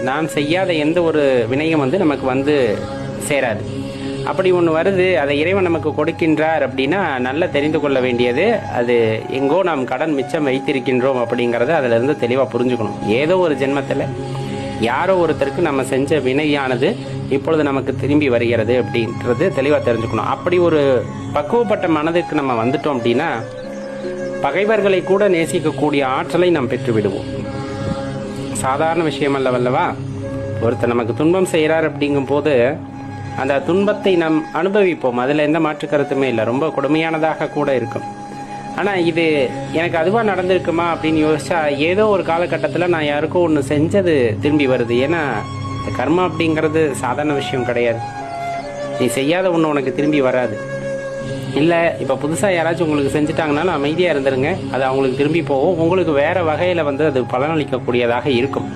நாம் செய்யாத எந்த ஒரு வினையும் நமக்கு சேராது. அப்படி ஒன்று வருது, அதை இறைவன் நமக்கு கொடுக்கின்றார் அப்படின்னா நல்லா தெரிந்து கொள்ள வேண்டியது, அது எங்கோ நாம் கடன் மிச்சம் வைத்திருக்கின்றோம் அப்படிங்கிறத அதிலிருந்து தெளிவாக புரிஞ்சுக்கணும். ஏதோ ஒரு ஜென்மத்தில் யாரோ ஒருத்தருக்கு நம்ம செஞ்ச வினையானது இப்பொழுது நமக்கு திரும்பி வருகிறது அப்படின்றது தெளிவாக தெரிஞ்சுக்கணும். அப்படி ஒரு பக்குவப்பட்ட மனதுக்கு நம்ம வந்துட்டோம் அப்படின்னா பகைவர்களை கூட நேசிக்கக்கூடிய ஆற்றலை நாம் பெற்று விடுவோம். சாதாரண விஷயம் அல்லவல்லவா? ஒருத்தர் நமக்கு துன்பம் செய்கிறார் அப்படிங்கும் போது அந்த துன்பத்தை நாம் அனுபவிப்போம். அதில் எந்த மாற்று கருத்துமே இல்லை. ரொம்ப கொடுமையானதாக கூட இருக்கும். ஆனால் இது எனக்கு அதுவாக நடந்திருக்குமா அப்படின்னு யோசிச்சா ஏதோ ஒரு காலகட்டத்தில் நான் யாருக்கும் ஒன்று செஞ்சது திரும்பி வருது. ஏன்னா இந்த கர்மா அப்படிங்கிறது சாதாரண விஷயம் கிடையாது. நீ செய்யாத ஒன்று உனக்கு திரும்பி வராது. இல்லை இப்போ புதுசாக யாராச்சும் உங்களுக்கு செஞ்சுட்டாங்கனாலும் அமைதியாக இருந்துருங்க, அது அவங்களுக்கு திரும்பி போகும். உங்களுக்கு வேறு வகையில் அது பலனளிக்கக்கூடியதாக இருக்கும்.